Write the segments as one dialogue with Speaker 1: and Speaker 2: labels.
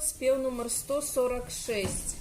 Speaker 1: перевод, спев номер 146.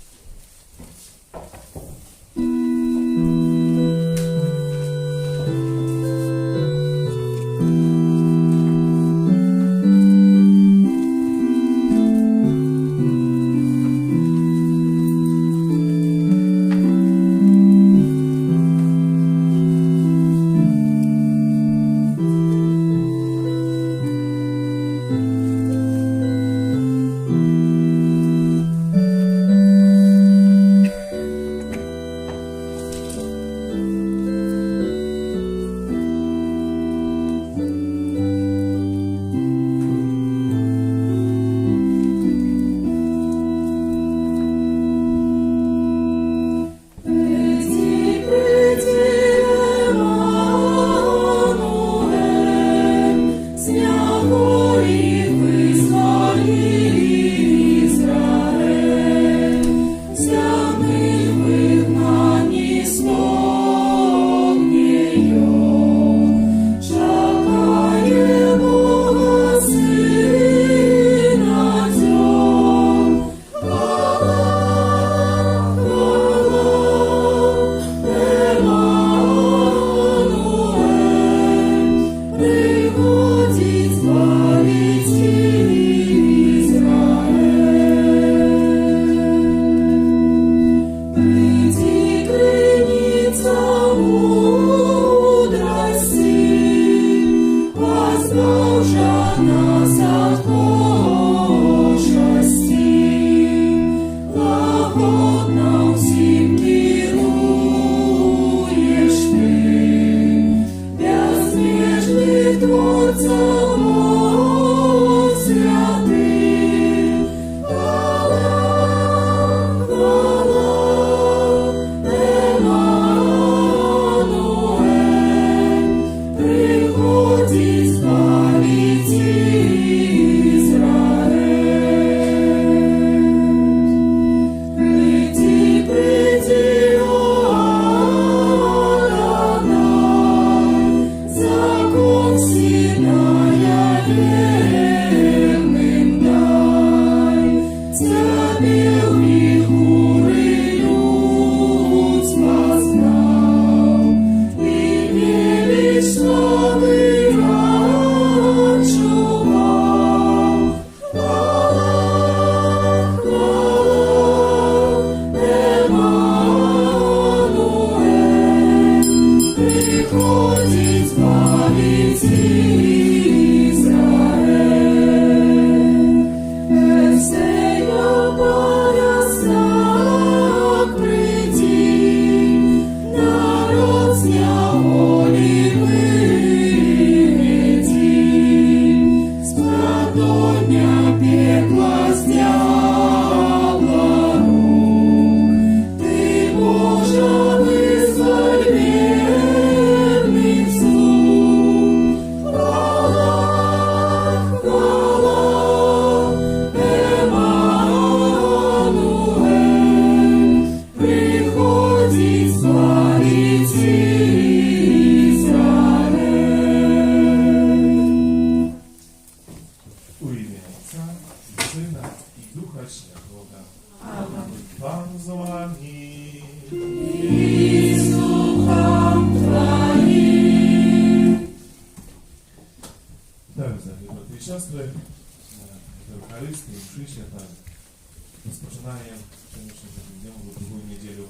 Speaker 2: Rozpoczynają przenośnie w drugą niedzielę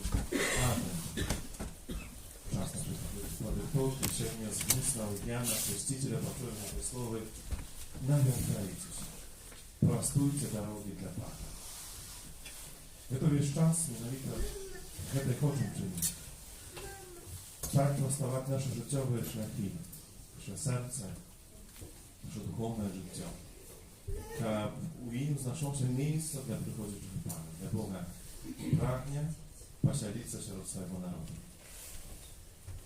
Speaker 2: Подготовки вчення змислав Яна Крестителя повторно прислови навертайтесь, простуйте дороги для Pana. Это весь час, mianowicie, kiedy хочемо czynić. Tak prostować nasze życiowe szlaki, nasze serce, nasze duchowne życie. Как у им знайшовся місце для приходячого Пана, для Бога прагне поселитися серед свого народу.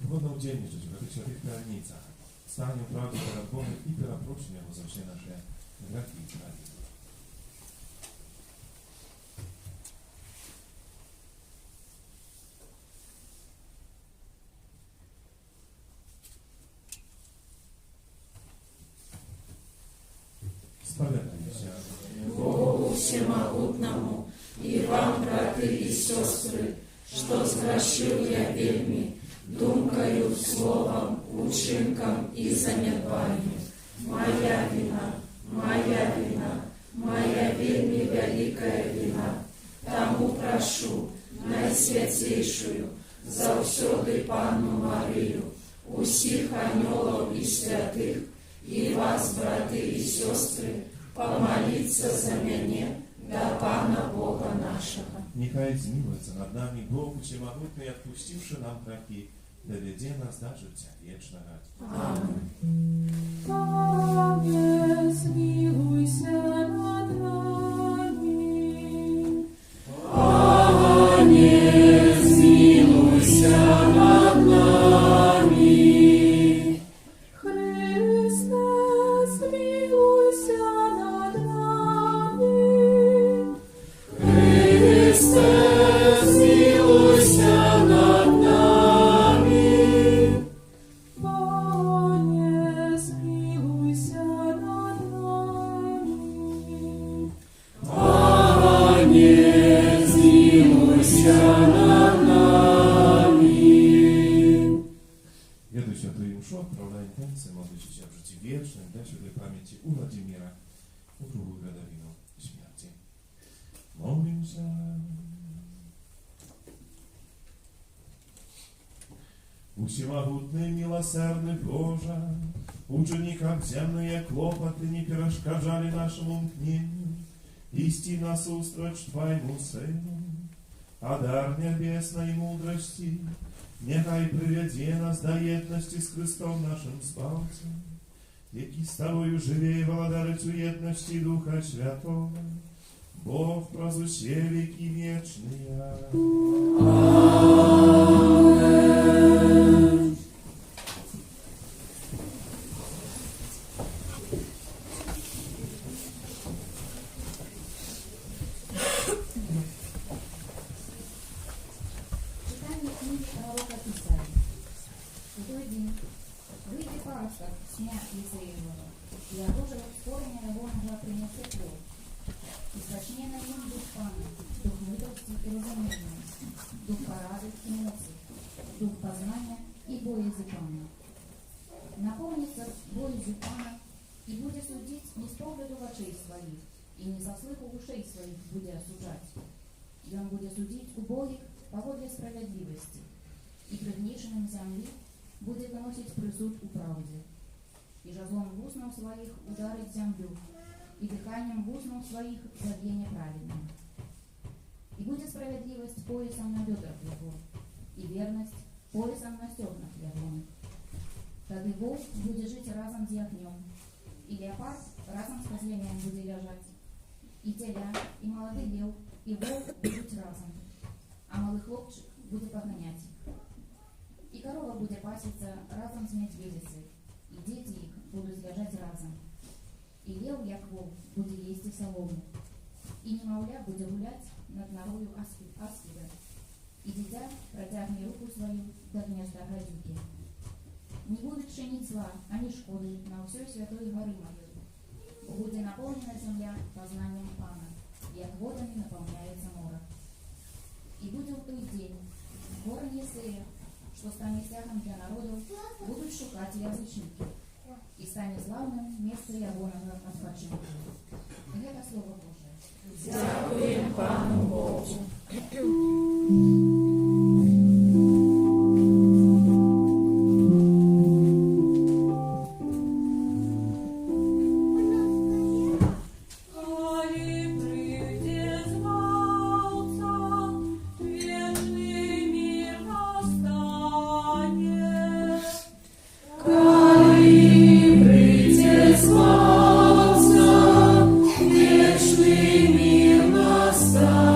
Speaker 2: Угодно удельничать в этих святых границах, станем правды перед Богом и перепросим Его за все наши грехи и праведности. Spowiadajmy się.
Speaker 3: Всемогутному, и вам, браты и сестры, что зграшив я вельми, думкою, словом, учинком и занедбанням. Моя вина, моя вельми великая вина. Тому прошу, найсвятейшую, завсёды Панну Марию, усіх анёлов и святых, и вас, браты и сестры, помолиться за меня до Пана Бога нашего.
Speaker 2: Нехай змилуется над нами Бог Всемогутний, отпустивший нам грехи, доведе нас до життя вечного.
Speaker 3: Аминь.
Speaker 4: Пане, смилуйся над нами.
Speaker 3: Пане, смилуйся над нами.
Speaker 4: Христе, смилуйся над нами.
Speaker 3: Христе, смилуйся над нами.
Speaker 4: Пане, смилуйся над нами.
Speaker 3: Пане, смилуйся над нами.
Speaker 2: Эту святую мшу отправляем концы, молодичися в житті вічним, для святої пам'яті у Владимира, у другу годовину смерти. Молимся. Всемогутный, милосердный Боже, ученикам земные клопоты не перешкоджали нашему мкнению, исти нас устроить Твоему Сыну, а дар небесной мудрости нехай приведе нас до єдності з Христом нашим Спасом, який з Тобою живе и владарить у єдності Духа Святого, Бог прозвуче веки вечные.
Speaker 5: Читание книги пророка Исаии. В той день выйди паруса с дня Исаиева, и оружие в стороне его могла принести кровь. И сочне на нем дух Пана, дух мудрости и разумения, дух порады и моцы, дух познания и боязни Пана. Наполнится боязью Пана, и будет судить не с погляду очей своих, и не со слыху ушей своих будет осуждать. И он будет судить убогих поводле справедливости, и преднишенным земли будет выносить присуд у правде. И жезлом в устном своих ударить землю, и дыханием в устном своих забвение праведным. И будет справедливость поясом на бедрах его, и верность поясом на стеснах его. Тогда волк будет жить разом с ягнем, и леопард разом с козленем будет лежать, и теля, и молодый лев, и волк будут разом, а малый хлопчик будет погонять их. И корова будет паситься разом с медведицей, и дети их будут лежать разом. И лев, як волк, будет есть и солому, и немовля будет гулять над норою аспида, и дитя протягнет руку свою до гнезда гадюки. Не будет чинить зла, ani шкоды на всей святой горы моей. Будет наполнена земля познанием Пана, як водами наполняется море. И будет в тот день горы Есея, что станет стягом для народов, будут шукать язычники, и станет славным место Ягоного отпочинка. Это Слово Божие.
Speaker 3: Дякуємо Пану Богу.
Speaker 4: Коли придет звалца, вечный мир настанет.
Speaker 3: Коли прийде звалца, вечный мир настанет.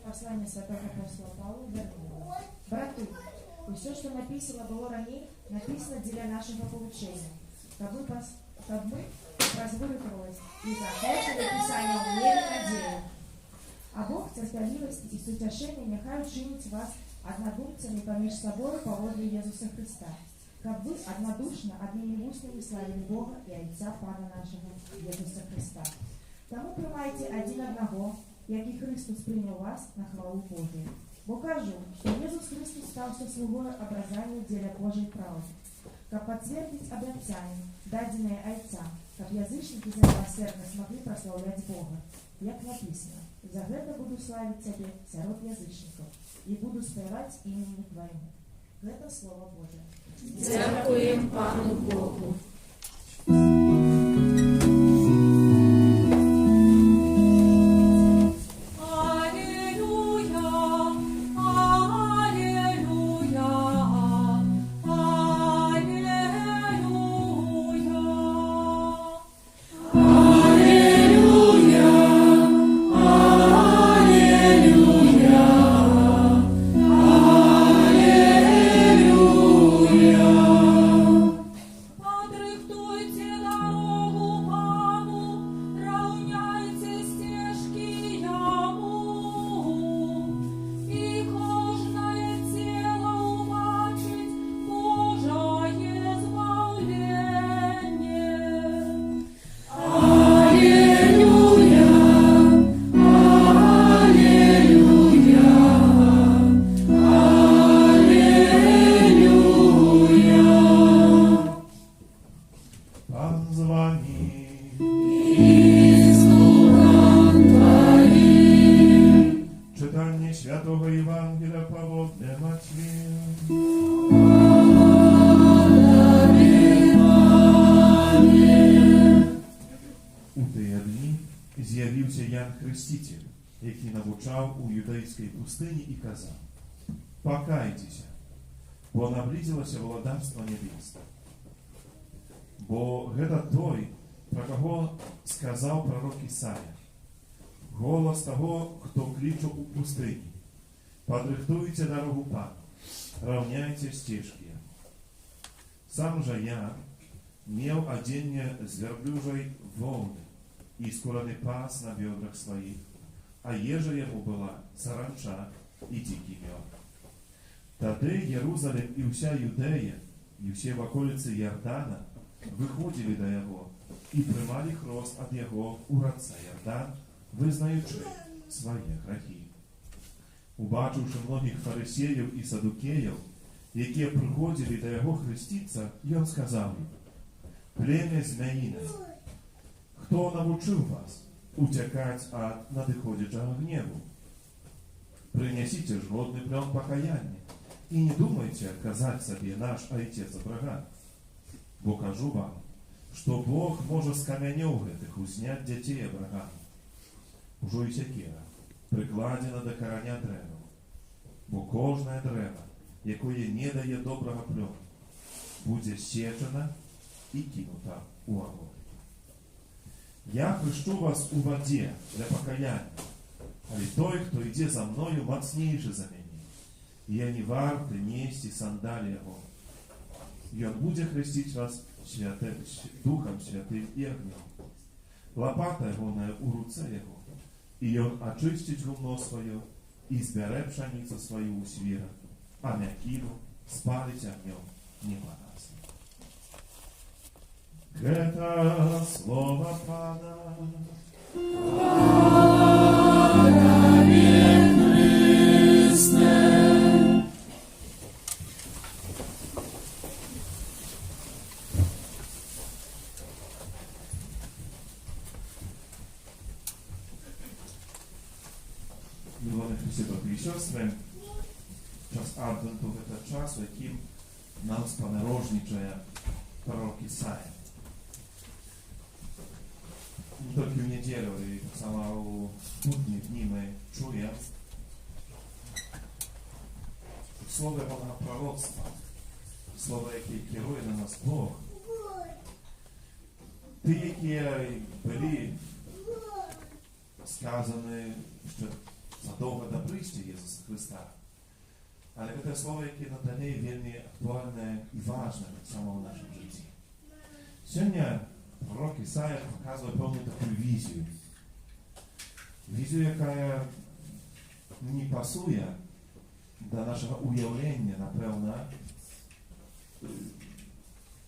Speaker 5: Послание святого апостола Павла Вернова. Браты, все, что написано было ранее, написано для нашего получения, чтобы мы развырывалось и захочели Писание в вере надею. А Бог терпеливости и сутешения нехай учинить вас однодумцами помеж собою по воле Иисуса Христа, как вы однодушно одними устами славили Бога и Отца Пана нашего Иисуса Христа. Тому приймайте один одного, який Христос прийняв вас на хвалу Божию. Бо кажу, что Иисус Христос стався слугою образания деля Божьей правды, как подтвердить обетцание, даденное Отцам, как язычники за милосердно смогли прославлять Бога. Як написано, за это буду славить Тебе сярод язычников, и буду спевать имени Твоему. Это Слово Божие.
Speaker 3: Дякуємо Пану Богу.
Speaker 2: Святого Євангелія Павла Матвія. У ті дні з'явився Ян Хреститель, який навчав у юдейській пустині і казав: «Покайтеся, бо наблизилося владарство небесне». Бо гэта той, про кого сказав пророк Ісая: «Голос того, хто кличе у пустині: подрихтуйте дорогу Пану, равняйте стежки». Сам же я мел оденье з верблюжей волны и скураный пас на бедрах своих, а еже ему была саранча и дикий мед. Тады Иерусалим и вся Юдея, и все в околице Иордана выходили до его и приймали хрост от его уродца Иордан, визнаючи свої грехи. Убачивши многих фарисеїв і садукеїв, які приходили до його хреститься, він сказав їм: «Племя змеїне, хто навчив вас утекать от надиходячого гневу? Принесите ж годный плен покаяния, и не думайте казать себе наш Отец Авраам. Бо кажу вам, что Бог может с каменев гэтых узнять детей Авраама. Ужо і сякера прикладена до кореня древа, бо кожне древо, якое не дає доброго плону, буде сечено і кинуто у огонь. Я хрещу вас у воде для покаяния, але той, хто йде за мною, мацнейший за мене, і я не вартий нести сандалі його. І він буде хрестить вас Духом Святым и огнем. Лопата Его у руце Его, и Он очистить гумно свое, и збере пшеницу свою у свира, а мякину спалить огнем не погасно. Это слово Пана. Milone Христі, брати і сестри, час Адвенту – це час, у яким нам спонарожничає пророк Ісая. Не тільки в неділю, і так само у будні дні ми чуємо слово Божого пророцтва, слово, яке керує на нас Бог. Ті, які були сказані ще задовго до прийшли Ісуса Христа. Але це слово, яке надалі вельми актуальне і важне так само в нашому житті. Сьогодні пророк Ісая показує певну таку візію. Візію, яка не пасує до нашого уявлення, напевно,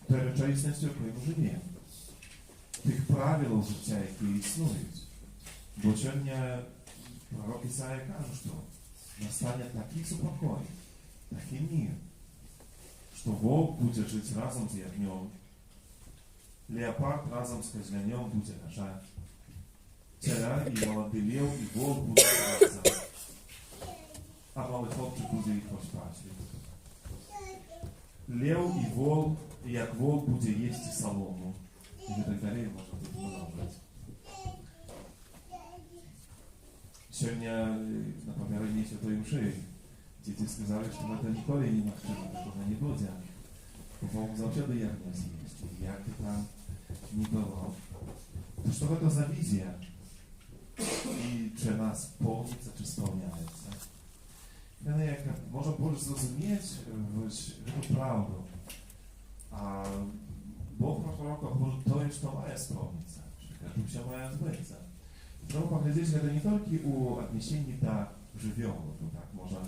Speaker 2: перечисності, якою ми живемо. Тих правил життя, які існують. Бо сьогодні пророк Ісая каже, що настане такий супокой, такий мир, що вовк буде жити разом з ягнем, леопард разом з козлянем буде рожати, теля і молодий лев і вовк буде разом, а малий хлопчик буде їх розпачувати. Лев і вовк, як вовк буде їсти солому. І так далі можна тут продовжувати. Сьогодні на попередній святої мші діти сказали, що це ніколи не можливо, такого не буде. Бо завжди ягня з'їсти, як ти там не було. То що це за візія? І чи нас повниться, чи сповняється? Можна більше зрозуміти цю правду. А Бог пророка говорить то, що має сповниться, що все має збитися. Треба поглядеть это не только у отнесении до живого, ну так, можно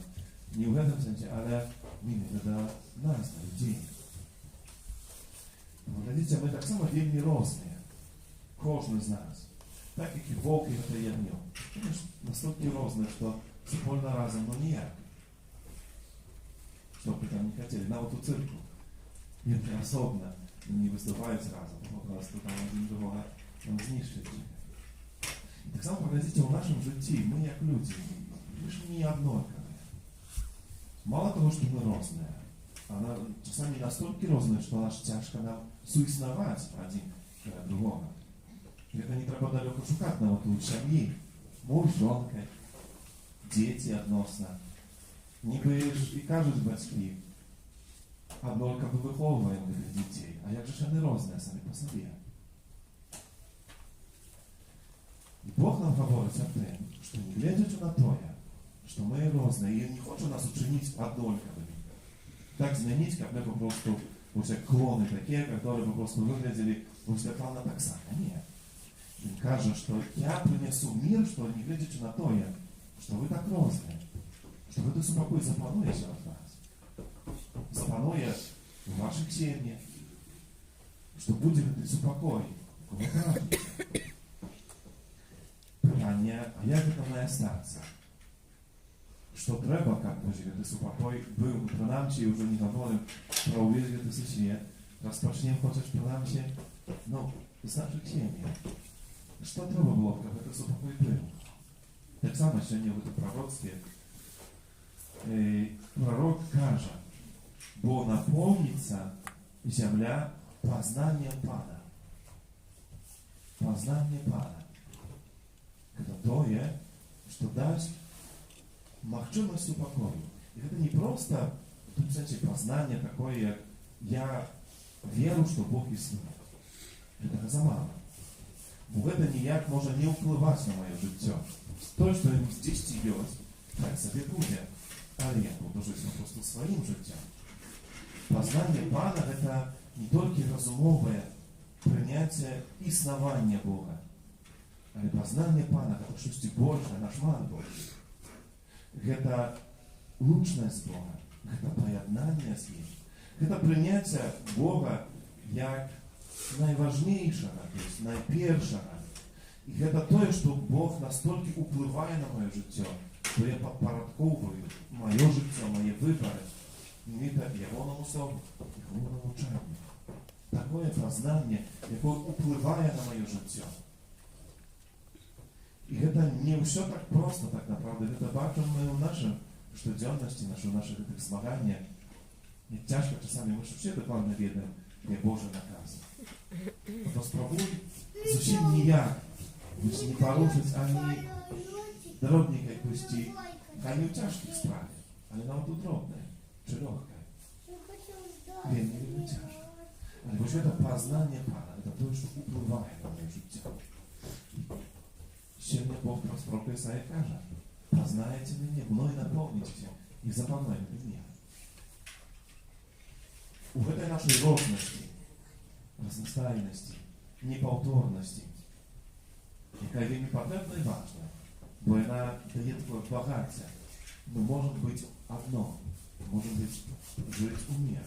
Speaker 2: не в этом sensie, але именно до нас, до людей. Поглядите, мы так само вельми розные, кожен з нас, так як і вовк і это ягнем. Настолько розные, что спольно разом, но ніяк. Что бы там не хотели, на вот у цирку. Нет, особенно не выступают разом, просто там один другого знищить. Так само поглядите, у нашому житті ми, як люди, ми ж не однородні. Мало того, що ми різні, а часами настільки різні, що аж тяжко нам суіснувати один другого. І це не треба далеко шукати на у сім'ї. Муж, жінка, діти відносно. Ніби ж і кажуть батьки, однородно виховуємо тих дітей, а як же ж вони різні самі по собі? И Бог нам говорит о том, что не глядячи на то, что мы разные, и не хочет нас учинить одноликами. Так заменить, как мы просто уже клоны такие, которые бы просто выглядели буквально так само. Нет. Он кажет, что я принесу мир, что не глядячи на то, что вы так разные, что вы это спокойно заплануете от вас. Заплануя в ваших семьях, что будет это спокой, вы правда. А як це має статися? Що треба, як поживити супокой, був принаймні, вже не говоримо про увірити світ, розпочнемо хочеш принаймні, з наших сім'ї. Що треба було, як це супокой був? Так само сьогодні в цьому пророцтві пророк каже, бо наповниться земля познанням Пана. Познание Пана. Это то, что даст махчимость супокою. И это не просто в sensie познание такое, я верю, что Бог існує. Это замало. Бо это ніяк може не впливати на моє життя. То, що здесь є, так собі буде. Але я буду жити просто своим життям. Познание Пана – это не только разумовое принятие існування Бога. Але пазнанне Пана гэта штосьці большае, нашмат большае. Гэта лучнасць Бога, гэта паяднанне з ім. Гэта прыняцце Бога як найважнейшага, то есть найпершага. І гэта тое, што Бог настолькі ўплывае на маё жыццё, што я падпарадкоўваю маё жыццё, мае выбары, нібыта ягонаму слову, ягонаму навучанню. Такое пазнанне, якое ўплывае на маё жыццё. І гэта не ўсё так проста, так направду. Гэта бачым мы ў нашым штодзённасці, у нашых гэтых змаганнях. Не цяжка часамі, мы ж усе дакладна ведаем, де Божий наказ. То спробуй зусім ніяк, не порушить ані дробненькой пусті, хай не в тяжких справах, але навіть у дробне, чи легке. Вельми тяжко. Але ось це познання Пана, це те, що впливає на моє життя. Сьогодні Бог нас прописає і каже: познаєте мене, мною наповнитеся і запануєте мене. У этой нашей розности, разнастайности, неповторности, яка вельми потрібна і важна, бо вона дає такое багаття. Ми можемо бути одно, можемо жити у мир.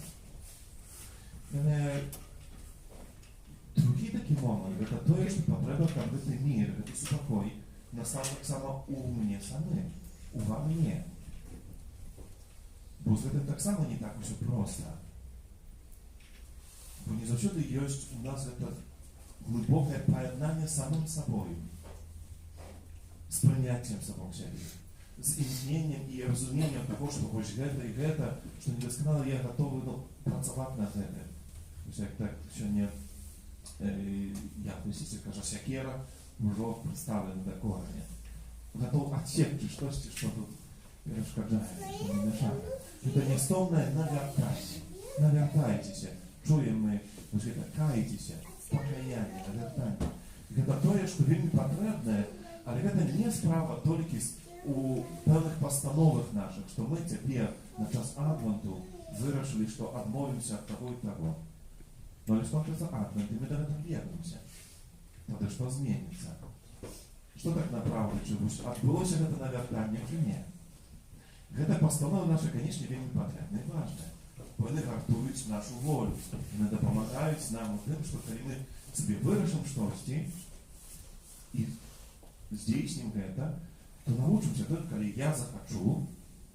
Speaker 2: Другий такий момент, це те, що потрібно кабити мир, це спокій, насамперед само у мені самим, у вам не. Бо з цим так само не так все просто. Bo nie zawsze jest u nas to głębokie pojednanie z samym sobą, z przyjęciem sobą siebie, z istnieniem i rozumieniem tego, że choć geta i geta, że niedoskonale ja gotowy pracować na tym. Myślę, jak tak się nie, jak myślicie, każda siekiera, może przedstawić dokładnie. Gotowy odsiekczyć coś, co tu przeszkadzaje, co nie mieszają. To niestąpne nawiertajcie się. Czujemy, że kajcie się, pokajanie, nawiertanie. To to, co wielmi potrzebne, ale to nie sprawa tylko u pewnych postanowych naszych, że my teraz na czas Adwentu wyruszyli, że odmówimy się od tego i tego. No ale skończy się Adwent i my do tego wierzymy. To też to zmieni się. Co tak naprawdę, czy odbyło się to nawiertanie, czy nie? Te postanowy nasze, конечно, wielmi potrzebne i ważne. Вони вартують нашу волю. Вони допомагають нам тим, що коли ми собі вирішимо щось і здійснимо це, то навчимося, що коли я захочу,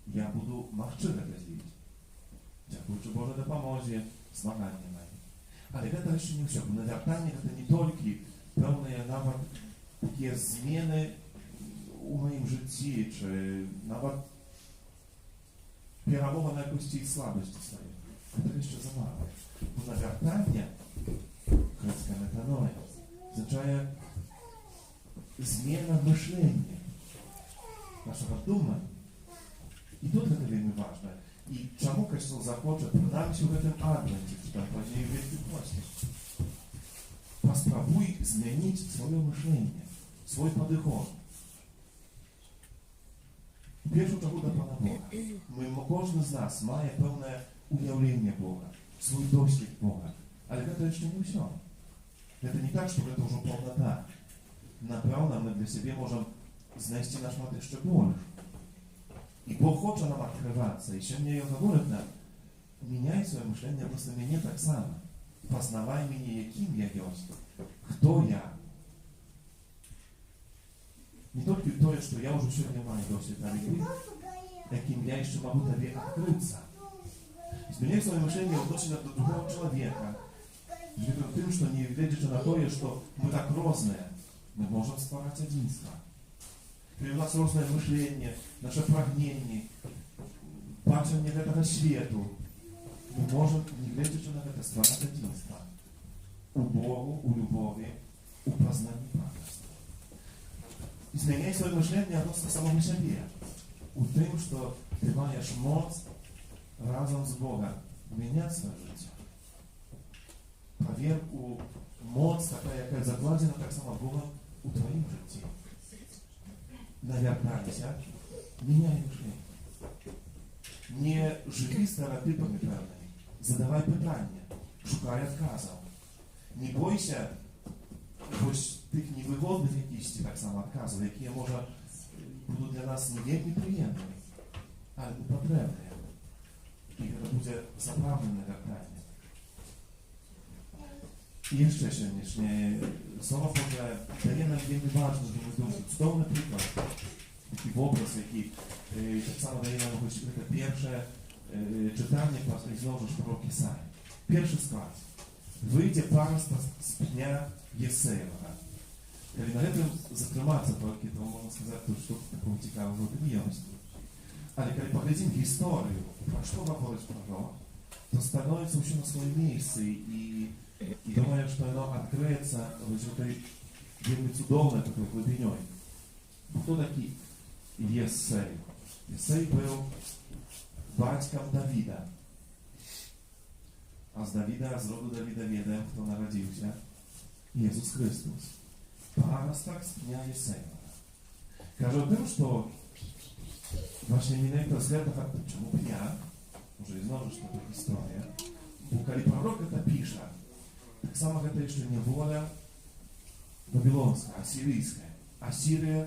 Speaker 2: я буду могти це зробити. Дякуючи Боже допомозі, змагання мої. Але це ще не все. Навертання це не тільки певні навіть такі зміни у моєму житті, чи навіть перемога на якості і слабості своєї. Це ще замало. Бо навертання, грецька метаноя, означає зміна мишлення, нашого думання. І тут це вельми важливо. І чому Костюл захоче, принаймні в цьому адвенті, чи там позже в Великій Пості, поспробуй змінити своє мишлення, свій підход. В першу чергу до Пана Бога. Кожен з нас має певне уявлення Бога, свій досвід Бога. Але це ще не все. Це не так, що це вже повнота. Напевно, ми для себе можемо знайти наш мати ще більше. І Бог хоче нам відкриватися. І ще мені говорить нам: міняй своє мишлення, просто мені так само. Познавай мене, яким я є, хто я. Не только то, что я уже сегодня маю досвід, але ви, яким я ще могу тобі відкритися. Змінив своє мишлення відношення до другого чоловіка. Живу тим, що не глядячи на то, що ми так різні, ми можемо створити единство. І у нас різне мишлення, наше прагнення, бачення цього світу. Ми можемо, не глядячи на це, створити единство. У Богу, у любові, у познанні праведності. І зміняй своє мишлення відносно самого себе. У тим, що ти маєш моць разом з Богом міняти своє життя. Повір у моць, така, яка закладена так само Богом у твоїм житті. Навертайся, міняй мишлення. Не живи стереотипами певними. Задавай питання, шукай відказів. Не бойся хоч тих невигодних якісь так само відказів, які, може, будуть для нас не вельми приємними, але потрібні. І це буде заправлене картання. І ще сьогоднішнє Слово Боже дає нам вельми важливо, думаю, чудовний приклад. Такий образ, який так само дає нам хоч це перше читання, і знову ж пророк Ісаї. Перший склад. Вийде пароста з пня Єсеєва. Коли на этом затриматися, то можна сказати, що такого цікавого не є. Але коли поглядим історію, про що говорить пророк, то становится вообще на своем месте, и думаю, что оно откроется вот этой вельми цудовной такой глубиной. Кто такий Єсей? Єсей був батьком Давида. А з Давида, з роду Давида відаємо, хто народився. Ісус Христос. Паросток з пня Єсеєва. Каже о тим, що właśnie nie najpierw względów, czemu pnia, może znowu, że to historia, bo kiedy prorok to pisze, tak samo to jeszcze niewola babilońska, asyryjska. Asyria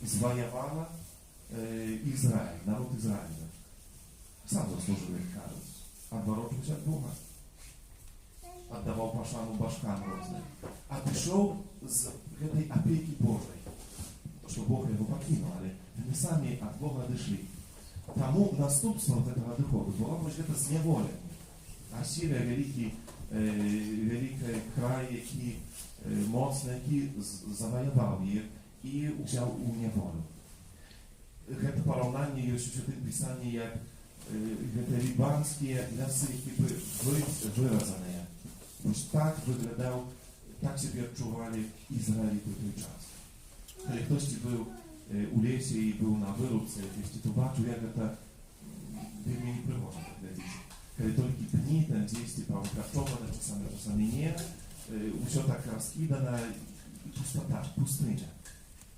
Speaker 2: zwojowała Izrael, naród Izraela. Sam zasłużył ich karę. Odwrócił się od Boga. Oddawał paszanu baszkan różnych. A przyszedł z tej opieki Bożej. Że Bóg jego pokinął, ale my sami od Boga odeszli. Тому наступством этого дохода было właśnie это zniewolenie. Asyria, wielki kraj, jaki mocny, jaki zawojował je i wziął u niewolę. To porównanie już w tym pisaniu, jak te libańskie lasy, jakie były wyrażone. Już tak wyglądał, tak się odczuwali Izraelity w ten czas. Kiedy ktoś był u lesie i był na wyrobce, jeśli to zobaczył, jak to mnie nie przychodzi dla dzieci. Kiedy tylko pni, ten dzieci połykawczowane, czasami nie, все tak rozkidane i pustota, pustynia.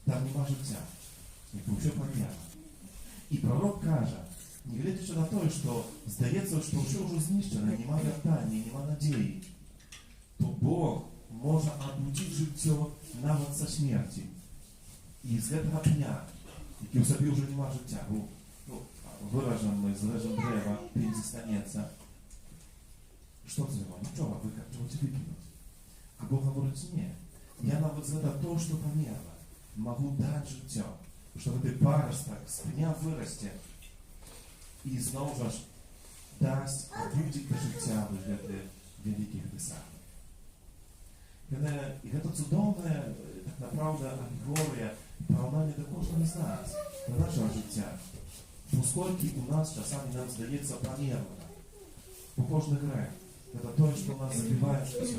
Speaker 2: Tam nie ma życia. I to все pomijało. I prorok każe, nie глядячи na to, że zdaється, że все już zniszczone, nie ma wiertania, nie ma nadziei, to Bóg może obudzić życie nawet za śmierci. I z tego pnia, jaki u sobie już nie ma życia, bo wyrażam, zależem drzewa, pięć stanięca. Co drzewo? Niczego, trzeba cię wypinąć. A Bóg mówi, nie. Ja nawet za to, что померла, могу дать życie, чтобы ты паросток с пня вырасти и снова дасть люди до życia в этих великих писаниях. I to cudowne, tak naprawdę, alegoria, porównanie do każdego z nas, do naszego życia. Поскольку у нас czasami nam zdaється померно, похожий грех, это то, что нас забивает все.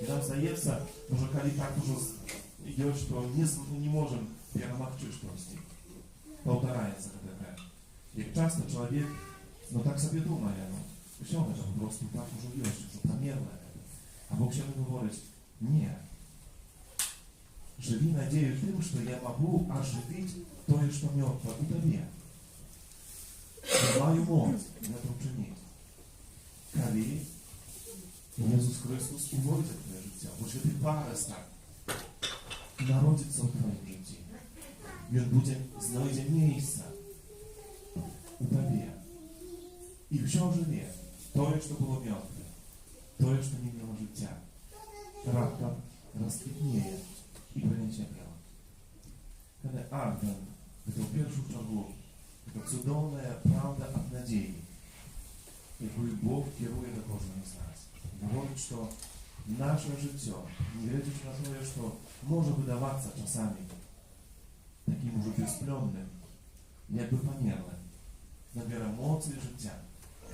Speaker 2: И нам здається, może коли так уже идет, что не можем перемогти что-то, повторяется этот грех. И часто человек, так себе думает, все, это просто так уже идет, что померно. А Бог все говорит, нет. Живи надеюсь тем, что я могу оживить то, что мертво у тебя. Я маю моc это учинить. Коли Иисус Христос уводит твое життя, бо що ти паросток народиться в твоем житті. Він буде знайде місце у тебе. І все оживе. То, що було мертве. То, що не мало життя. Раптом розквітніє і принесе право. Коли Адвент, це в першу чергу, це цудовна правда від надії, яку Бог керує до кожного з нас. Говорить, що наше життя, не глядячи на те, що може видаватися часами таким уже безпльонним, якби померлим, набере моці життя,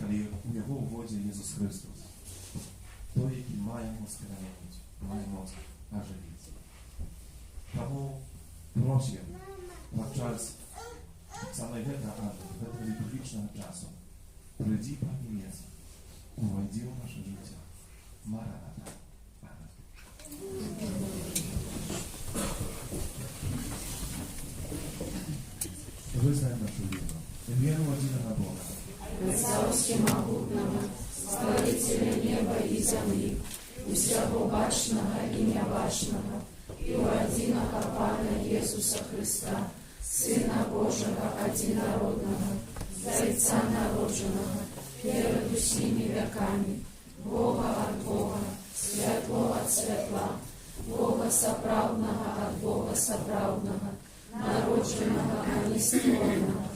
Speaker 2: коли у його вводі Ісус Христос. Той, який має моць перемінити, має моць оживити. Тому просим подчас саме этого літургічного часу прийди помилися, увойди в наше життя. Мараната. Вызнаем нашу веру. Веру в единого Бога.
Speaker 3: Отца Всемогутного, Створителя неба и земли, и всего бачного и небачного, Иисуса Христа, Сына Божьего Одинородного, Зайца народженого, перед усими веками, Бога от Бога, светло от светла, Бога соправдного от Бога соправдного, народженого, а не створенного,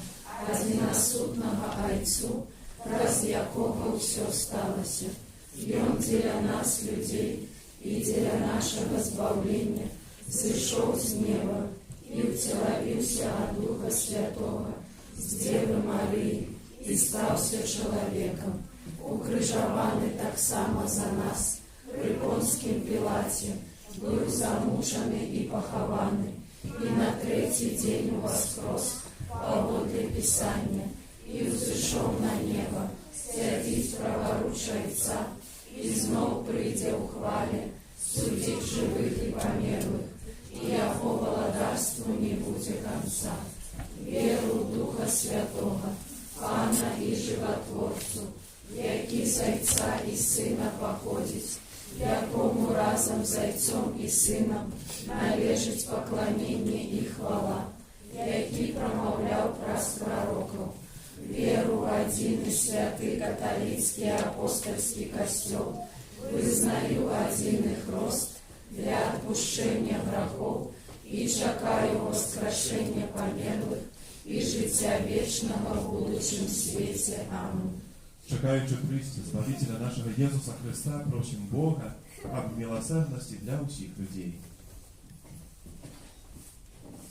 Speaker 3: одиносутного Отцу, раз якого все сталося, и Он для нас, людей, и для нашего избавления, зашел с неба и утеловился от Духа Святого, с Девы Марии, и стался человеком, укрыжованный так само за нас, при Понским Пилате, был замученный и похованный, и на третий день воскрес, поводле Писания, и взошел на небо, сядить праворуч Отца, и знов придя у хвале, судить живых и померлых, и яко владарству не будет конца. Веру в Духа Святого, Пана и Животворцу, який Зайца и Сына походить, якому разом Зайцом и Сыном належить поклонение и хвала, який промовляв праз пророков, веру в один и святый католицкий апостольский костел, вызнаю один их рост для отпущения грехов и чекаю воскрешения померлых и життя вечного в будущем свете. Аминь.
Speaker 2: Чекаючи Христа, Збавителя нашого Єсуса Христа, просим Бога об милосердности для усіх людей.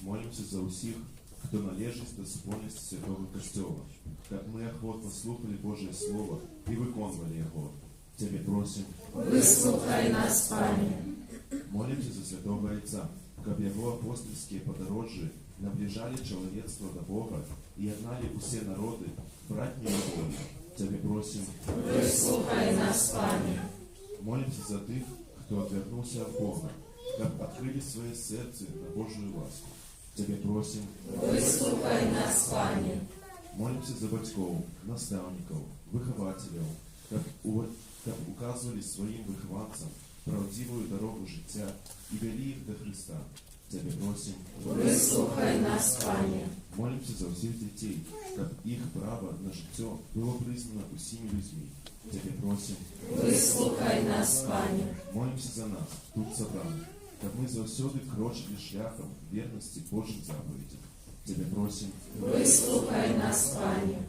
Speaker 2: Молимся за усіх, кто належит до спольности Святого Костола, как мы охотно слухали Божие Слово и выконывали его. Тебе просим,
Speaker 3: выслухай нас, Пане.
Speaker 2: Молимся за Святого Отца, как его апостольские подорожи наближали человечество до Бога и однали все народы братней любовью. Тебе просим,
Speaker 3: выслухай нас, Пане.
Speaker 2: Молимся за тех, кто отвернулся от Бога, как открыли свои сердца на Божию ласку. Тебе просим,
Speaker 3: выслухай нас, Пане.
Speaker 2: Молимся за батьков, наставников, выхователей, как указывали своим выхованцам правдивую дорогу життя и вели их до Христа. Тебе просим,
Speaker 3: выслухай нас, Пане.
Speaker 2: Молимся за всех детей, как их право на життя было признано усими людьми. Тебе просим,
Speaker 3: выслухай нас, Пане.
Speaker 2: Молимся за нас, тут собраних, как мы завсёды крочили шляхом верности Божьим заповедям. Тебе просим,
Speaker 3: выслухай нас, Пане.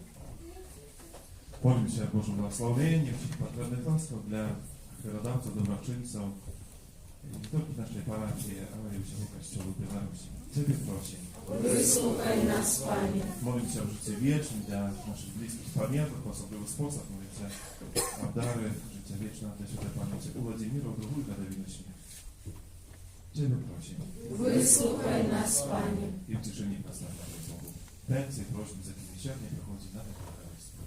Speaker 2: Молимся о Божьем благословении, всех потребных ласков для передавцев, доброчинцев, не только нашей парафии, а и всего Костела Беларуси. Тебе просим,
Speaker 3: выслухай нас, Пане.
Speaker 2: Молимся о житті вічнім для наших близьких померлих, в особливий спосіб молимся о даре життя вічного для святой пам'яті у Владимира, у другую годовину смерти. Тебе просим,
Speaker 3: выслухай нас, Пане.
Speaker 2: и в тишине прославляй Богу. Пенсии просим за вечернее приходит на покровительство.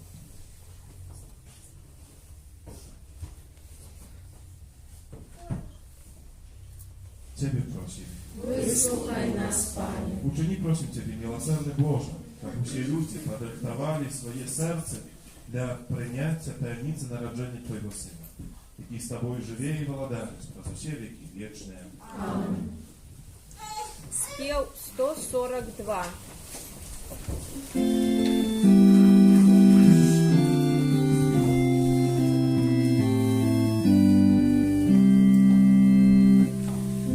Speaker 2: Тебе просим,
Speaker 3: выслухай нас, Пане.
Speaker 2: Учени просим Тебе, милосердный Боже, как все люди подрихтовали своє серце для прийняття таємниці народження Твоего Сына, який з Тобою живе і володарить про все веки вечные.
Speaker 3: Аминь.
Speaker 1: Спел 142.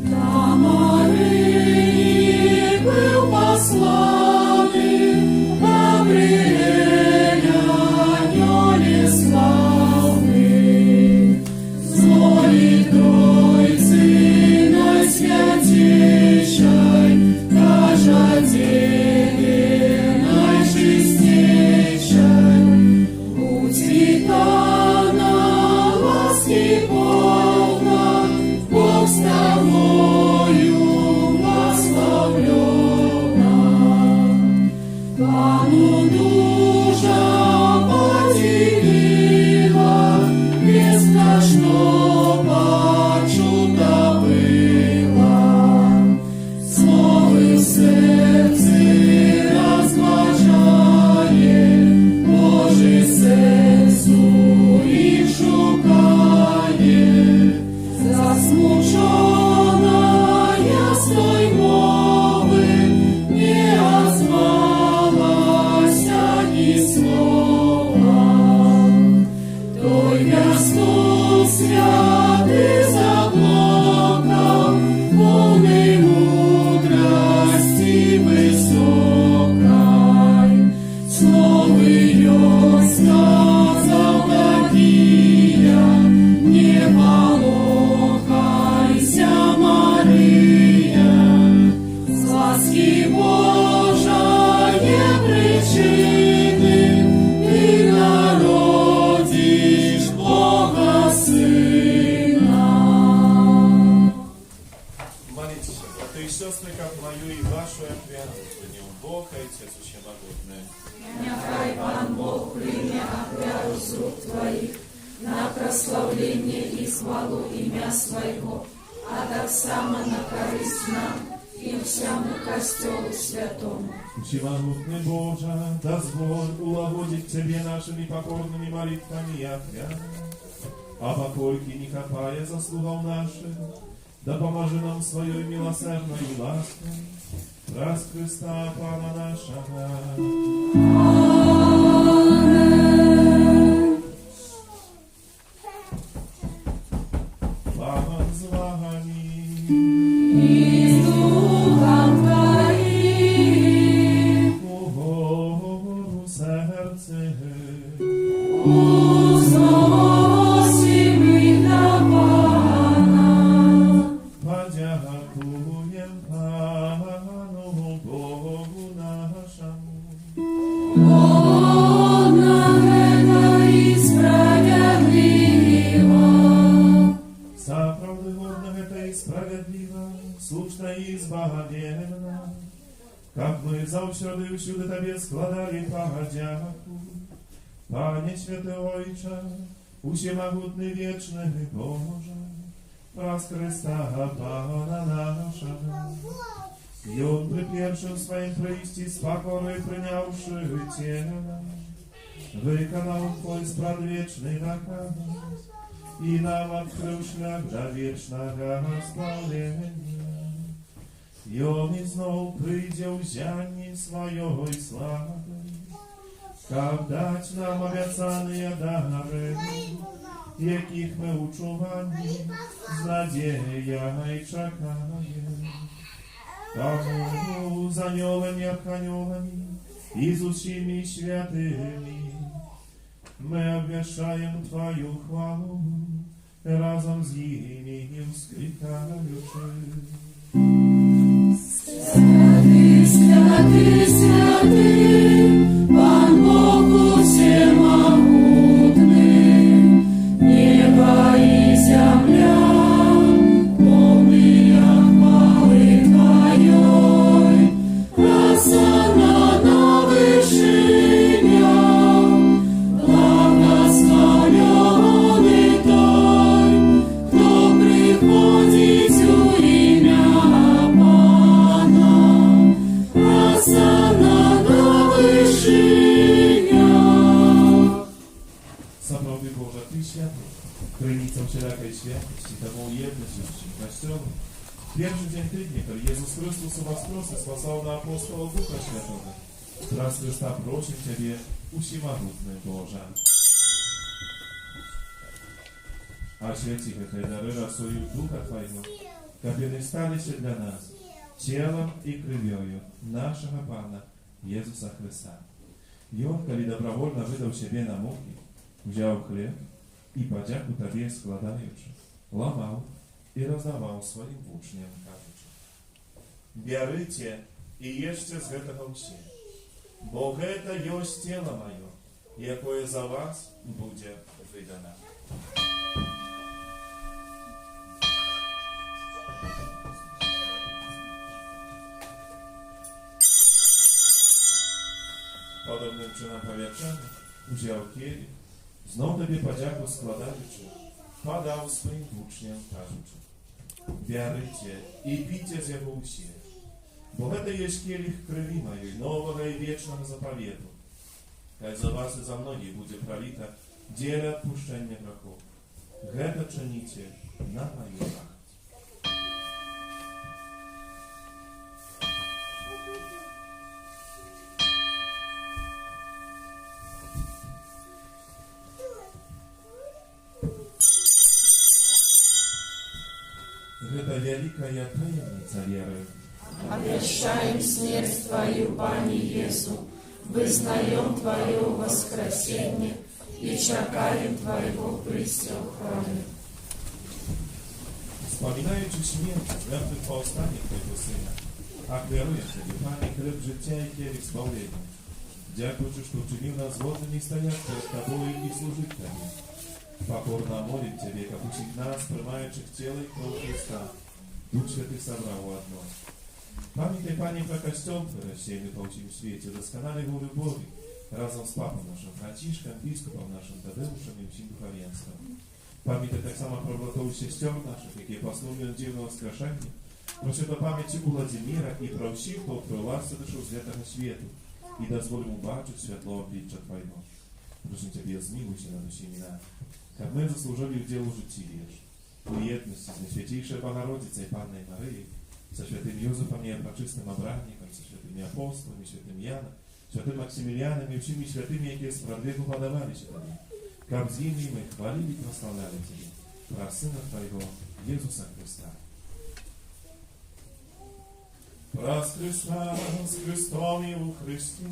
Speaker 3: На Марии был посланный Гавриэль, анёле славный, злой Тройцы Найсвятейшей, каждодневе наичистейшей, утекана ласки полна, Бог с тобою благословлена. Пану душа поделила, бесстрашно почута была. Слово в сердце разважает, Божий сердцу их шукает. Засмучена
Speaker 2: и сестры, как мою и вашу отвяну, вы не убокайте, всемогутный.
Speaker 3: Нехай Пан Бог прийме отряду з рук Твоїх на прославлення і хвалу ім'я Свого, а так само на користь нам і всьому Костелу Святому.
Speaker 2: Всемогутный Боже, дозволь улагодить Тебе нашими покорными молитвами и отвянами, а покольки не копая заслугов наших, да поможи нам своей милосердной лаской, раз Христа Пана нашего. Пан з вами.
Speaker 3: І з Духом Твоїм.
Speaker 2: Угору серце.
Speaker 3: Узносим на Пана.
Speaker 2: Подякуєм Пану Богу нашому.
Speaker 3: Он это и справедливо.
Speaker 2: За правду годно это и справедливо, слушно и избавленно, как мы завсёды и всюди Тебе складали подяку. Пане Святый Ойче, усемогутный вечный Боже, раз Христа Пана нашего, и Он при первшем своим прийсти с покорой принявши тело, виконал Твой спрадвечный наказ, и нам открыл шлях до вечного славления. И Он и знов придя взянни своей славы, как дать нам обяцанные дары, яких мы учувані, з надея и чекаем. Тому за анёлами, арханёлами и с усими святыми мы обвещаем Твою хвалу, разом с ними вскрикаючи.
Speaker 3: Святый, святый, святый, Пан Бог всемогутный, небо и земля, полные хвалы Твоей, осанна на вышинях, благословенный Той, кто приходит у имя Пана, осанна на вышинях.
Speaker 2: Сапраўды Божа, Ты святый, крыніца всякой святости, тому едностью всем костелом. Первый день тыдня, когда Иисус Христос воскрес и спасал на апостола Духа Святого, раз Христа просим Тебе, усемогутный Боже. Освети этой дары росою Духа Твоего, как они стались для нас телом и кровью нашего Пана Иисуса Христа. И Он, коли добровольно выдал себе на муки, взял хлеб и подяку Тебе складаючи, ломал и раздавал своим учням, кажучи: «Берите и ешьте з гэтага ўсе, бо гэта ёсць тело маё, якое за вас будзе выдано». Podobnym czynem powietrznym wziął kielich, znów Tobie podziaku składający, podał swoim uczniom, każuczy: «Bierzcie i pijcie z jego usie, bo to jest kielich krwi mojej, nowego i wiecznego zapowiedu, jak za was i za mnogich będzie prolita dziele odpuszczenia grzechów. Гэта czynicie na moją pamięć». Это великая таинница веры.
Speaker 3: Обещаем смерть Твою, Пане Иису, вызнаем Твое воскресение и чекаем Твоего прийстя в храме.
Speaker 2: Wspominając śmierć zmartwychwstanie Twojego Syna, ofiaruję Тебе, Panie, chleb życia i kielich zbawienia. Dziękuję Ci, że uczynił nas wolnymi стоять przed Tobą i służyć Tobie. Покорно молим Тебе, как учить нас, принимающих тело и кровь Христа, Duch Święty zabrał ładno. Pamiętaj, Panie, про костюм, рассеянный по всему свете, досконalej волю Божьей, разом з папом нашим Францишком, біскупом нашим Тадеушем і всім духовенством. Пам'ятай так само про братов і сестер наших, які послужили дивного воскрешення, про свято пам'яті у Владимира і про всіх, хто привласти душу святого світу і дозволив убачити світло обличчя Твоєго. Proszę Ciebie, zmiłuj się nad усіми нами, як ми заслужили в ділу житті віж, у єдності з Найсвятейшою Богородицею Панною Марією, со святым Józefом Неопрачистым обранником, со святыми апостолами, святым Яном, святым Максимилианом и всеми святыми, які справедливо подавалися Тобі, как з ними ми хвалили и прославляли Тебе, про Сына Твоего, Иисуса Христа. Праз Христа, с Христом и у Христе,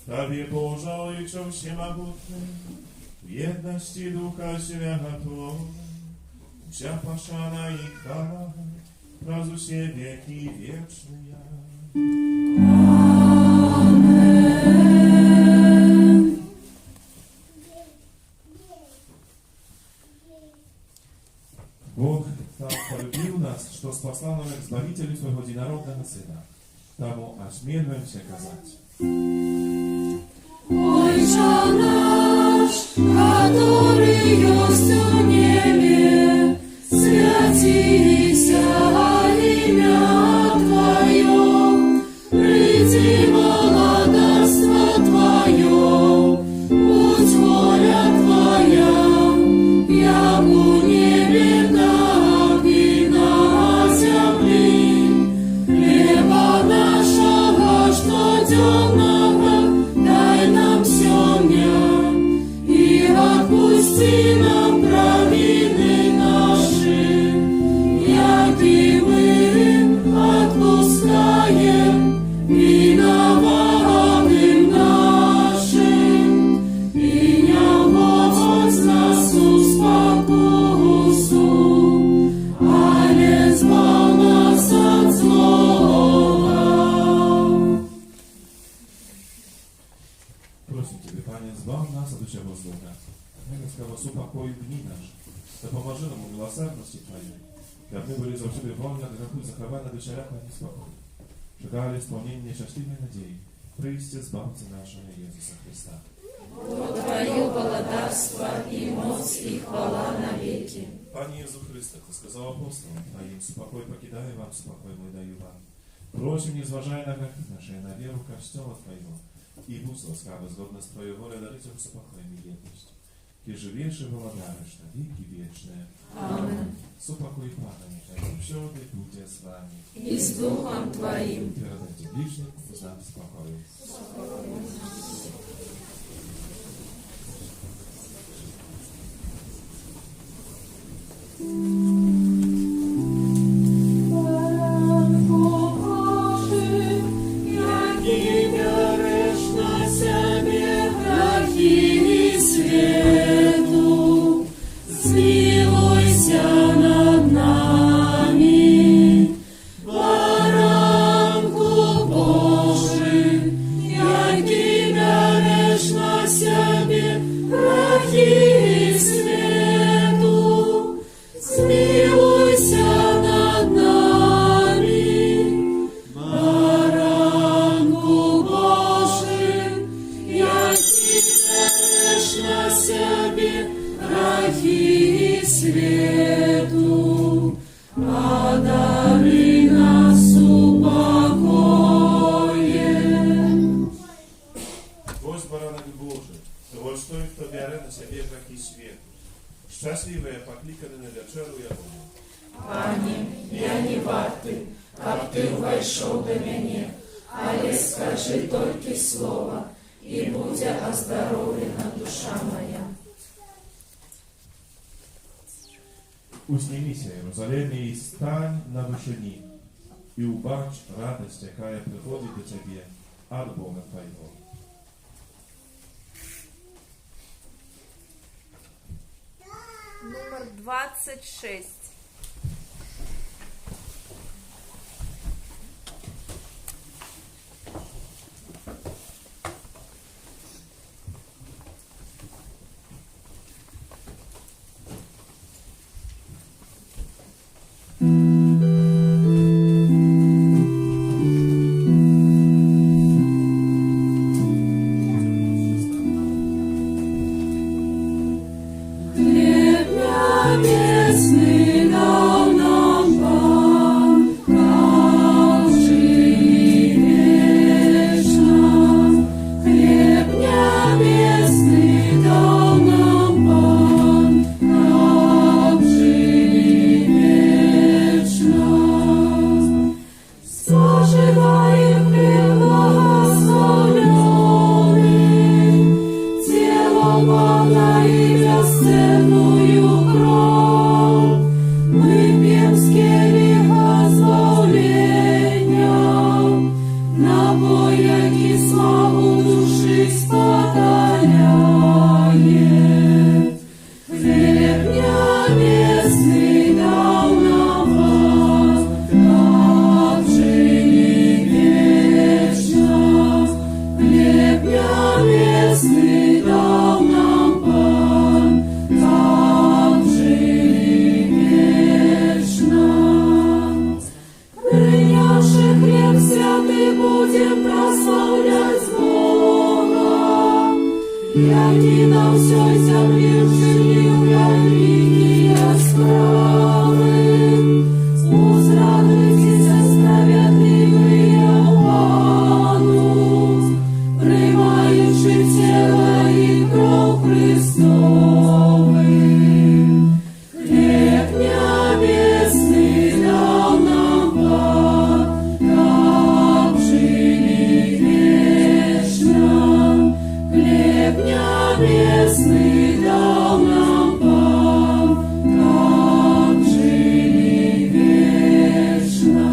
Speaker 2: Тобі Божий, що всемогутний, в єдності Духа Святого, вся пошана и хвала, раз усе веки вечные. Бог так полюбил нас, что спасал нам Избавителя Своего единородного Сына. Тому осмеливаемся казать.
Speaker 3: Отче наш, который есть в небе, святися имя Твое, приди владарство Твое, будь воля Твоя, як у небе, так и на земле. Хлеба нашего штоденного дай нам сегодня, и отпусти нам провины наши, як и мы отпускаем виноватым нашим, и не вводь нас в спокусу, але избав нас от злого.
Speaker 2: Просим Тебя, Пане, избав нас от всего злого. Милостиво супокой дни наши, да поможи нам у милосердности Твоей, как мы были завжди вольны от греху, захованы до шаряха неспокою, шагали исполнение счастливой надеи, присти Збавца нашего Иисуса Христа.
Speaker 3: Твое владарство и моц и хвала навеки.
Speaker 2: Пане Иисус Христе, Ты сказал апостолам Твоим, супокой покидаю вам, супокой мой даю вам. Просим, не зважая на грехи наши, на веру костела Твоего, и будь ласкавы, згодно с Твоей волей, дарить вам супокой и милетность. Ки живейший владарыш на веки вечные.
Speaker 3: Аминь.
Speaker 2: Супокой Пана, нехай всюди буде с вами.
Speaker 3: И с Духом Твоим.
Speaker 2: Передайте ближним, знак спокою. Щасливые, покликаны на вечеру Ягоду.
Speaker 3: Пане, я не варты, как Ты войшов до меня, але скажи только слово, и будь оздоровлена душа моя.
Speaker 2: Уснімися, Єрусалимі, і стань на вишині, і убач радость, яка приходить до тебе от Бога Твоего.
Speaker 1: Номер 26.
Speaker 3: святы будем прославлять Бога, яки на всей земле вчинил великие справы. Узрадуйтесь, справедливые Пану, приймаючи тело и кровь Христовы. Хлеб небесный дал нам Пан, как жили вечно. Хлеб небесный дал нам Пан, как жили вечно.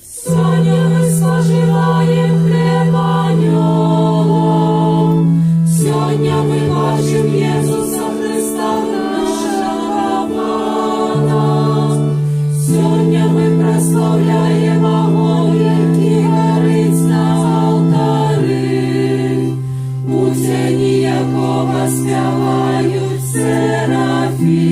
Speaker 3: Сегодня мы споживаем хлеба нем, сегодня мы бачим Иисуса Христа, нашего Пана. Сегодня мы прославляем огонь, який горить на алтари, у тени якого співають серафіми.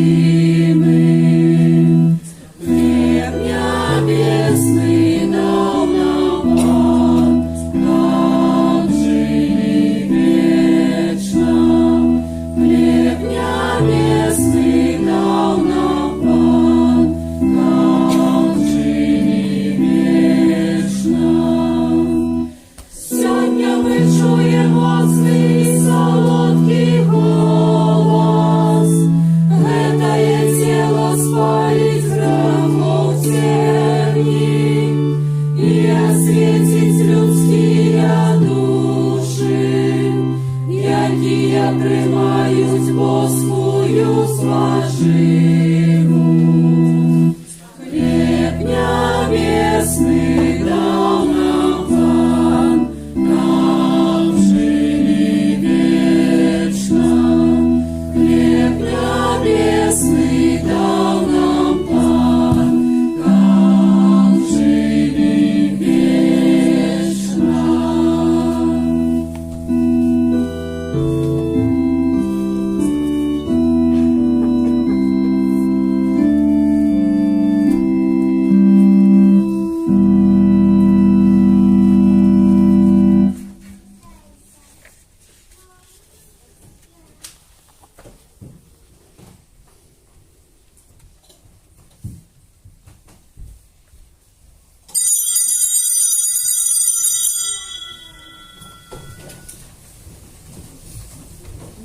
Speaker 3: Хлеб небесный дал нам Пан, как жили вечно. Хлеб небесный дал нам Пан, как жили вечно. Сьогодні ми чуємо злий солодкий голос, гетає тіло спалить грехов темні, і освітить людські душі, які приймають Божкую службу. Хлеб небесный дал нам Пан, как жили вечно. Хлеб небесный дал нам Пан, как жили вечно.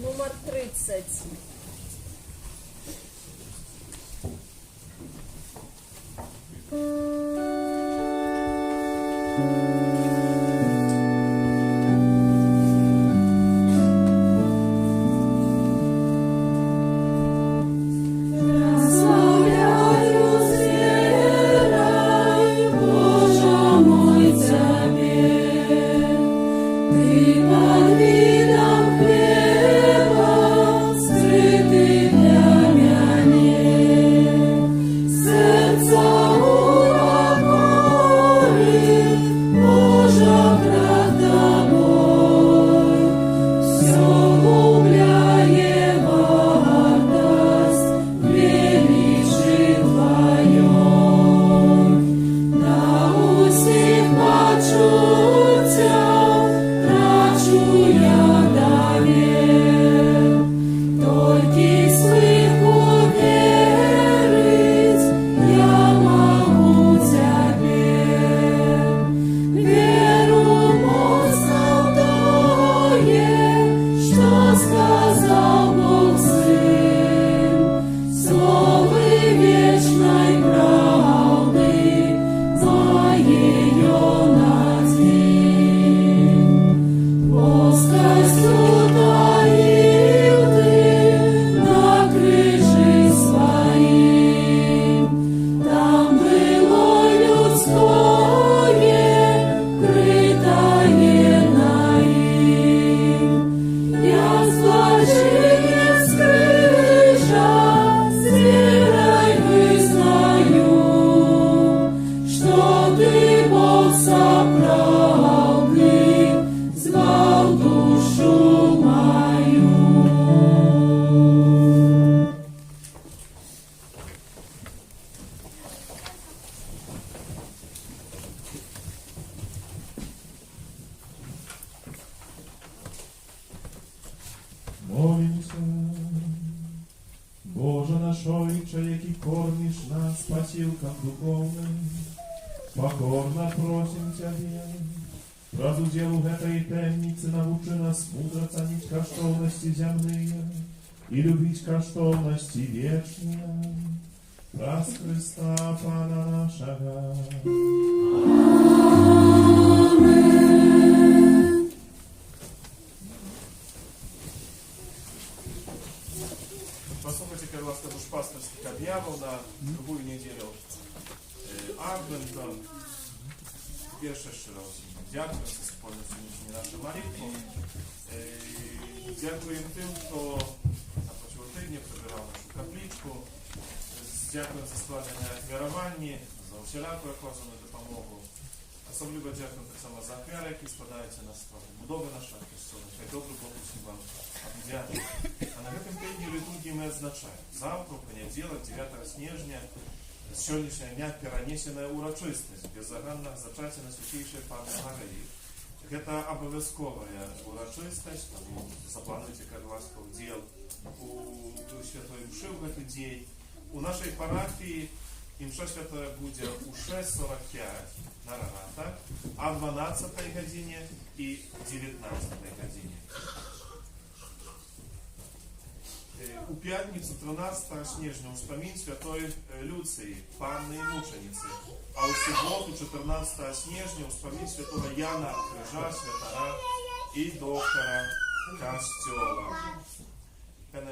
Speaker 1: Номер 30.
Speaker 3: Прославляю с верой, Боже мой, Тебе. Ты под видом хлеба, скрытый для меня. Сердца упокори,
Speaker 2: Помолимся. Боже наш Ojcze, jaki kormisz nas posiłkom duchownym, покорно просим Ciebie, раз udziału tej tajemnicy nauczy nas mądro cenić kosztowności ziemne i lubić kosztowności wieczne. Przez Chrysta Pana naszego. Послухайте, как вас душпасторских объявил на другую неделю Адвента. Pierwsze szczerze dziękuję za wspólne słyszymy nasze молитвы. Dziękuję tym, kto na początku tygodnia przebierał naszą kapliczkę. Dziękuję za składane ofiarowanie, za усіляку оказану допомогу. Особливо дякую так само за офіри, які складаються на справу будови нашого костюму. Хай добре Бог усім вам обдякує. А на гэтым тижні літургії ми відзначаємо. Завтра, в понеділок, 9 снежня, сьогоднішнього дня перенесена урочистість беззаганного зачаття на Святейшей Панны Марії. Гэта абавязковая урочистість, тому заплануйте, как ласка, удел у Святой Мши в гэты дзень. У нашей парафії імша святая буде у 6:45 на ранах, а 12 годині і 19 годині. У пятницу 13 снежня успомин святой Люции, Панны и Мученицы, а у субботу 14 снежня успомин святого Яна Крыжа, святора и доктора Костела.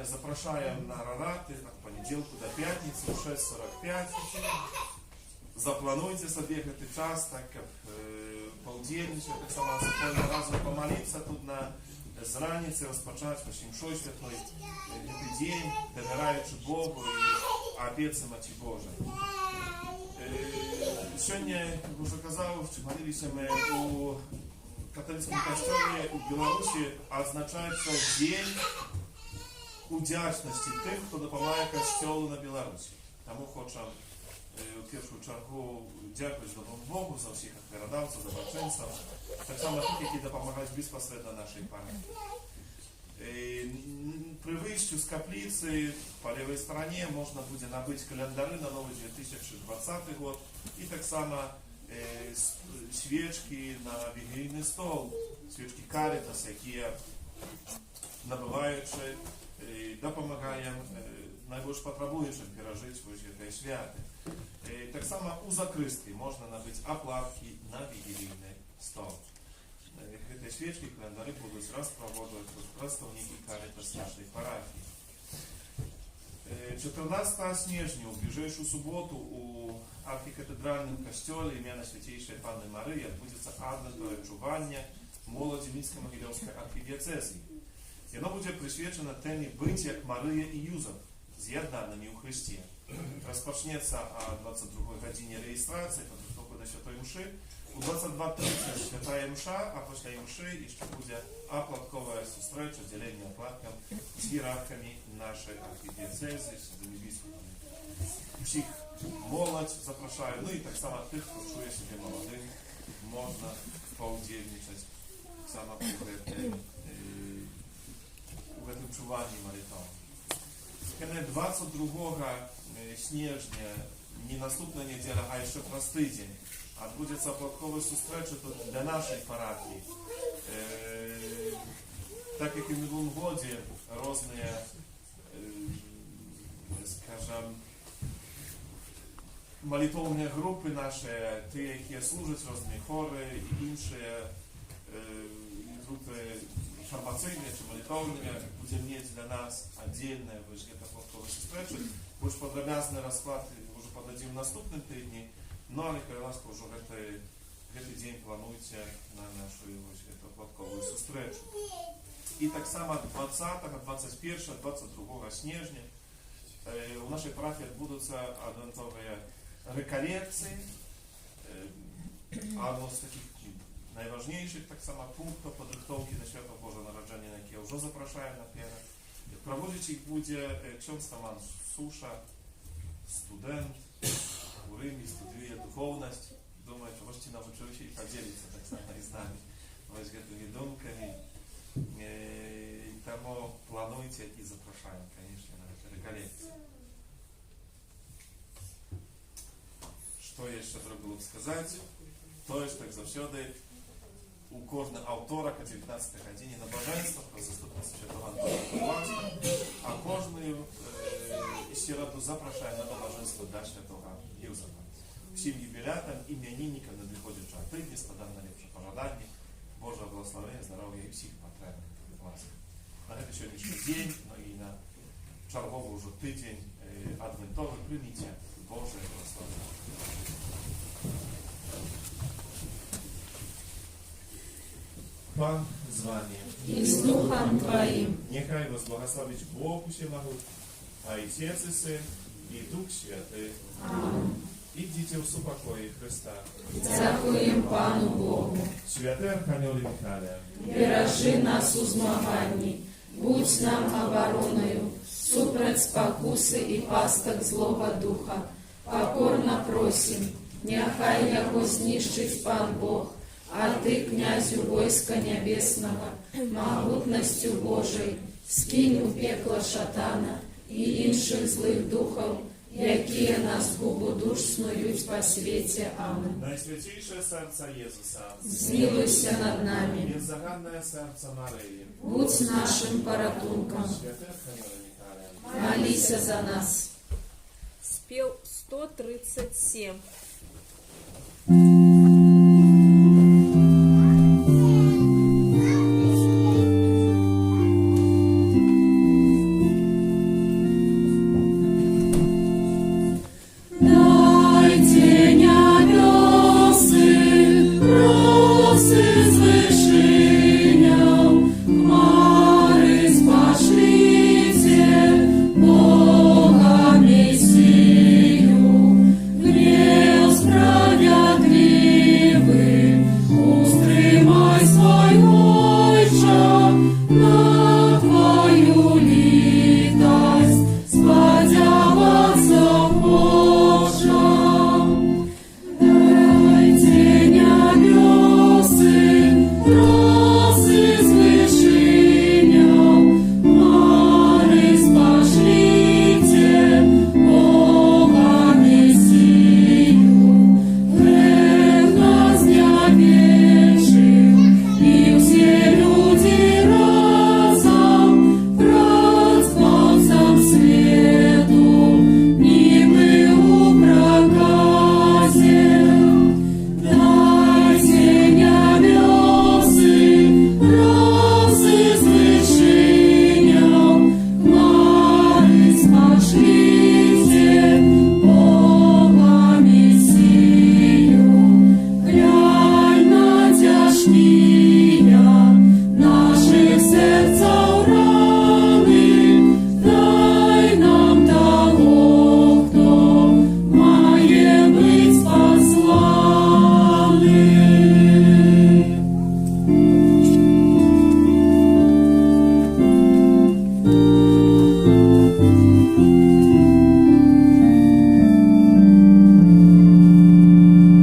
Speaker 2: Запрошаем на рараты от понедельку до пятницы в 6:45. Заплануйте себе этот час, так как полденничать, так само разом помолиться тут на зраницы, распочать вашим шой святой этот день, доверяючи Богу и опеце Мати Божией. Сегодня, как уже казалось, молились мы у католицком костеле в Беларуси, означается день удячності тих, хто допомагає костьолу на Білорусі. Тому хочу в першу чергу дякувати Богу за всіх передавців, доброчинців, так само тих, які допомагають безпосередньо нашій пам'яті. При виїзді з каплиці по лівій стороні можна буде набити календари на новий 2020 год і так само свічки на вігілійний стол, свічки Карітас, які набуваючи допомагаем найбільш потребуючим пережити свої святи. Так само у закритки можна набити оплатки на вігілійний стол. Ці свічки, календари будуть розпроводжувати представники Карітас нашої парафії. 14 снежня, у ближайшую суботу, у архікатедральному костелі ім'я Святейшої Панни Марії відбудеться адвентове чування молоді Мінсько-Могилівської архідієцезії. І воно буде присвячено темі «Бить як Марія і Юзеф, з'єднаними у Христі». Розпочнеться о 22 годині реєстрації, підготовка до Святої Мши. У 22:30 Святая Мша, а після Мши ще буде оплаткова зустріча, ділення оплатком з ієрархами нашої архідієцези, з біскупами. Всіх молодь запрошую, ну і так само тих, хто чує себе молодим, можна поудільничати саме в этом чуванні молитвам. 22 снежня, не наступна неделя, а ще простий день, відбудеться оплаткові зустрічі для нашої парафії. Так як і в минулому годі різні, скажімо, молитовні групи наші, ті, які служать різні хори і інші групи информационные, чем молитвенные, будем иметь для нас отдельное оплатковое встречи. Больше подробный расклад уже подадим в наступном тижні, но але ласка уже этот день плануйте на нашу оплатковую встречу. И так само 20, 21, 22 снежня у нашей парафии отбудутся адвентовые реколлекции. Одно з таких найважнейших так само пунктів підготовки до Святого Божого Народження, на яке вже запрошуємо наперед. Проводити їх буде ksiądz Таман Суша, студент у Римі, студіює духовність. Думаю, що можете навчитися і поділитися так само із нами ось цими думками. Тому плануйте і запрошаємо, звісно, на реколекцію. Що ще треба було б сказати? То є, що, як завжди, у кожного авторок о 19 годині набоженства про заступництво Святого Антона Павловського, а кожною ще раду запрошуємо на набоженство до Святого Юзефа. Всім юбілятам, іменинникам надвиходячого тижні складаємо найліпше пожадання, Божого благословення, здоров'я і всіх потреб. На гэты сьогоднішній день, ну і на черговий уже тиждень адвентовий прийміть Боже благословення. Pan z wami
Speaker 3: I z duchem Twoim.
Speaker 2: Niechaj was błogosławić Bóg Wszechmogący, Ojciec i Syn i Duch Święty.
Speaker 3: Amen.
Speaker 2: Idźcie w spokoju Chrysta.
Speaker 3: Дякуємо Пану Богу.
Speaker 2: Święty Archanioły Michale,
Speaker 3: Бережи нас у змаганні, будь нам обороною, супроть спокуси і пасток злого духа. Покорно просим, нехай його знищить Пан Бог, а ти, князю войска небесного, могутностью Божой, скинь у пекло шатана і інших злих духов, які нас губу душ снують по світі. Амен.
Speaker 2: Najświętniejsze serca Jezusa,
Speaker 3: Змилуйся над нами,
Speaker 2: Беззаганне серце Марії,
Speaker 3: будь нашим порятунком,
Speaker 2: Święty Archanioły Michale,
Speaker 3: молися за нас.
Speaker 1: Спел 137.